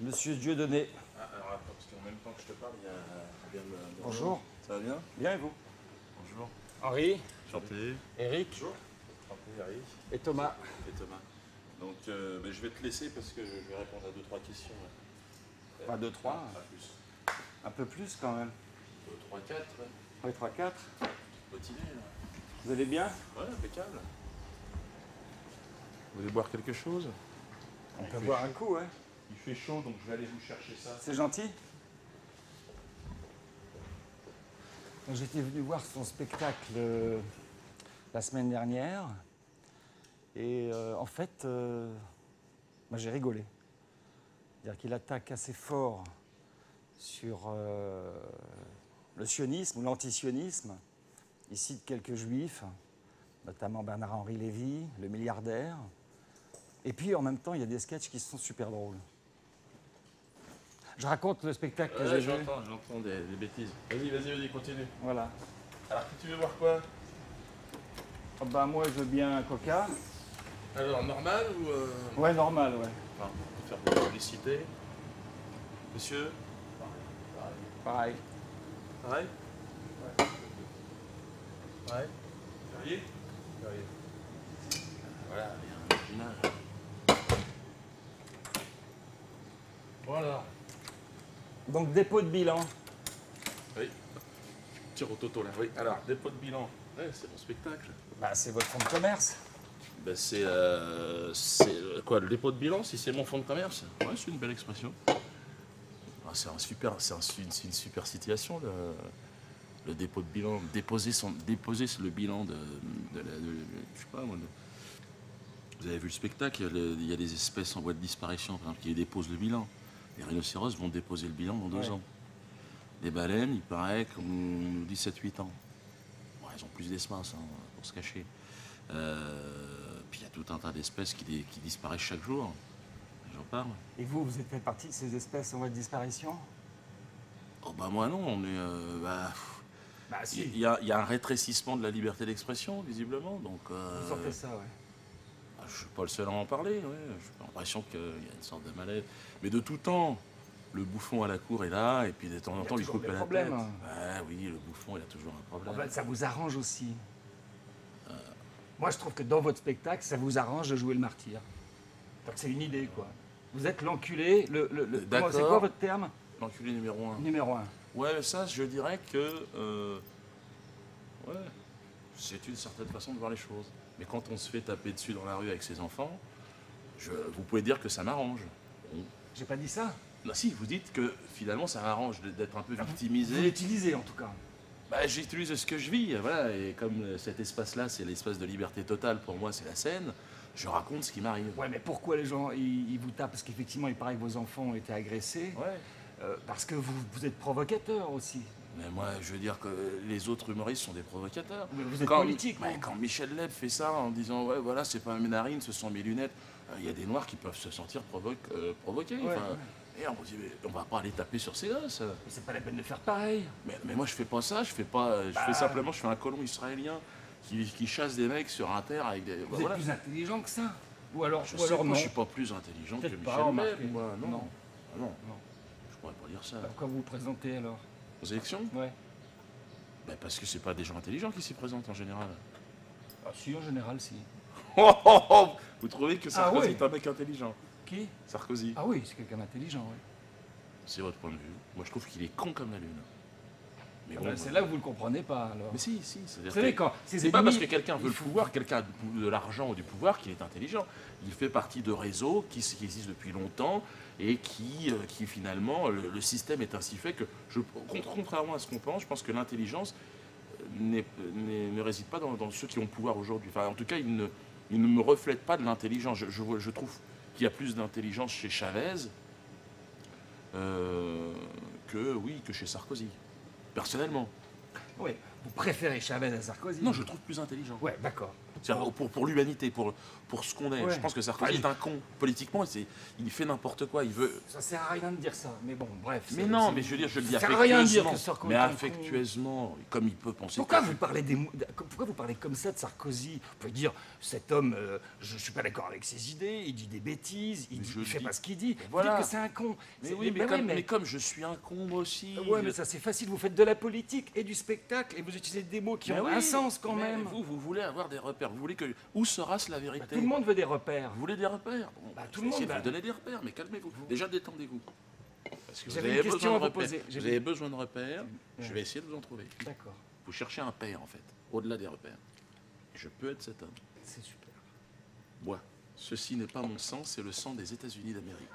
Monsieur Dieudonné. Ah, alors attends, parce qu'en même temps que je te parle, il y a Bonjour. Ça va bien? Bien et vous? Bonjour. Henri. Chanté. Eric. Bonjour. Chanté, Eric. Et Thomas. Et Thomas. Donc je vais te laisser parce que je vais répondre à 2-3 questions. Pas 2, 3. Pas plus. Un peu plus quand même. 3, 4. Oui, 3, 4. Motivé là. Vous allez bien? Ouais, impeccable. Vous voulez boire quelque chose? On peut boire un coup, ouais. Il fait chaud, donc je vais aller vous chercher ça. C'est gentil. J'étais venu voir son spectacle la semaine dernière. Et en fait, moi j'ai rigolé. C'est-à-dire qu'il attaque assez fort sur le sionisme ou l'antisionisme. Il cite quelques juifs, notamment Bernard-Henri Lévy, le milliardaire. Et puis en même temps, il y a des sketchs qui sont super drôles. Je raconte le spectacle que j'ai vu. J'entends des bêtises. Vas-y, continue. Voilà. Alors, tu veux voir quoi? Oh, bah, moi, je veux bien un coca. Alors, normal ou... Ouais, normal, ouais. Enfin, on peut faire de la publicité. Monsieur? Pareil. Pareil? Ouais. Ouais. Perrier? Perrier. Voilà, bien original. Voilà. Donc, dépôt de bilan. Oui. Tire au toto là. Oui. Alors, dépôt de bilan. Ouais, c'est mon spectacle. Bah, c'est votre fonds de commerce. Ben c'est quoi, le dépôt de bilan, si c'est mon fonds de commerce? Ouais, c'est une belle expression. Ah, c'est une super situation, le dépôt de bilan. Déposer le bilan je sais pas moi. Vous avez vu le spectacle, il y a des espèces en voie de disparition, par exemple, qui déposent le bilan. Les rhinocéros vont déposer le bilan dans 2 ans. Les baleines, il paraît qu'on nous dit 7-8 ans. Bon, elles ont plus d'espace pour se cacher. Puis il y a tout un tas d'espèces qui disparaissent chaque jour. J'en parle. Et vous, vous êtes fait partie de ces espèces en voie de disparition? Oh bah moi non, on est... Bah, si. Il y a un rétrécissement de la liberté d'expression, visiblement. Donc, Vous sentez ça, ouais. je suis pas le seul à en parler. Ouais. J'ai l'impression qu'il y a une sorte de malaise. Mais de tout temps, le bouffon à la cour est là, et puis de temps en temps, il coupe la tête. Ouais, oui, le bouffon, il a toujours un problème. En fait, ça vous arrange aussi. Moi, je trouve que dans votre spectacle, ça vous arrange de jouer le martyr. Donc, c'est une idée, quoi. Vous êtes l'enculé, D'accord. c'est quoi votre terme? L'enculé numéro 1. Numéro 1. Ouais, ça, je dirais que... ouais, c'est une certaine façon de voir les choses. Mais quand on se fait taper dessus dans la rue avec ses enfants, vous pouvez dire que ça m'arrange. J'ai pas dit ça. Non, si, vous dites que finalement ça m'arrange d'être un peu Vous victimisé. l'utilisez, en tout cas. Bah, j'utilise ce que je vis, voilà, et comme cet espace-là, c'est l'espace de liberté totale, pour moi, c'est la scène, je raconte ce qui m'arrive. Ouais, mais pourquoi les gens, ils vous tapent? Parce qu'effectivement, il paraît que vos enfants ont été agressés. Ouais. Parce que vous êtes provocateur aussi. Mais moi, je veux dire que les autres humoristes sont des provocateurs. Mais vous êtes politique, ouais, quand Michel Leb fait ça en disant « Ouais, voilà, c'est pas mes narines, ce sont mes lunettes », il y a des Noirs qui peuvent se sentir provoqués. Ouais, enfin, et on dit « On va pas aller taper sur ces gosses ». Mais c'est pas la peine de faire pareil. Mais moi, je fais pas ça, je fais simplement, je fais un colon israélien qui chasse des mecs sur un terre avec des... Vous êtes plus intelligent que ça. Ou alors, Je ou sais alors pas, non. je suis pas plus intelligent que Peut-être pas, Michel remarquez. Leb, moi. Non. Non. Ah non. Je pourrais pas dire ça. Pourquoi vous vous présentez alors? Aux élections? Ouais. Ben parce que c'est pas des gens intelligents qui s'y présentent en général. Ah si, en général, si. Vous trouvez que Sarkozy oui. est un mec intelligent? Qui? Sarkozy. Ah oui, c'est quelqu'un d'intelligent, oui. C'est votre point de vue. Moi, je trouve qu'il est con comme la lune. Mais Ah ben, c'est là que vous le comprenez pas, alors. Mais si. C'est-à-dire Vous savez, que quand c'est pas parce que quelqu'un veut le pouvoir, quelqu'un a de l'argent ou du pouvoir qu'il est intelligent. Il fait partie de réseaux qui existent depuis longtemps et qui finalement, le système est ainsi fait que, contrairement à ce qu'on pense, je pense que l'intelligence ne réside pas dans ceux qui ont le pouvoir aujourd'hui. Enfin, en tout cas, il ne me reflète pas de l'intelligence. Je trouve qu'il y a plus d'intelligence chez Chavez que chez Sarkozy. Personnellement. Oui, vous préférez Chavez à Sarkozy? Non, je le trouve plus intelligent. Ouais, d'accord. C'est-à-dire pour l'humanité, pour ce qu'on est. Ouais. Je pense que Sarkozy est un con. Politiquement, il fait n'importe quoi. Il veut. Ça sert à rien de dire ça, mais bon, bref. Mais non, mais je veux dire, je le dis ça sert à rien de dire affectueusement. que Sarkozy Mais est un con. affectueusement, comme il peut penser. Pourquoi vous parlez comme ça de Sarkozy? Vous pouvez dire, cet homme, je ne suis pas d'accord avec ses idées, il dit des bêtises, il ne fait pas ce qu'il dit. Voilà. Vous dites que c'est un con. Mais oui, mais comme je suis un con, moi aussi. Ouais, mais ça c'est facile, vous faites de la politique et du spectacle et vous utilisez des mots qui ont un sens quand même. Vous voulez avoir des repères. Vous voulez que. Où sera-ce la vérité? Tout le monde veut des repères. Vous voulez des repères? Bon, tout le monde. Je vais vous donner des repères, mais calmez-vous. Déjà, détendez-vous. Parce que vous J'avais avez une question besoin à de vous repères. poser. Vous avez besoin de repères. Je vais essayer de vous en trouver. D'accord, Vous cherchez un père, en fait, au-delà des repères. Je peux être cet homme. c'est super. Moi, ceci n'est pas mon sang, c'est le sang des États-Unis d'Amérique.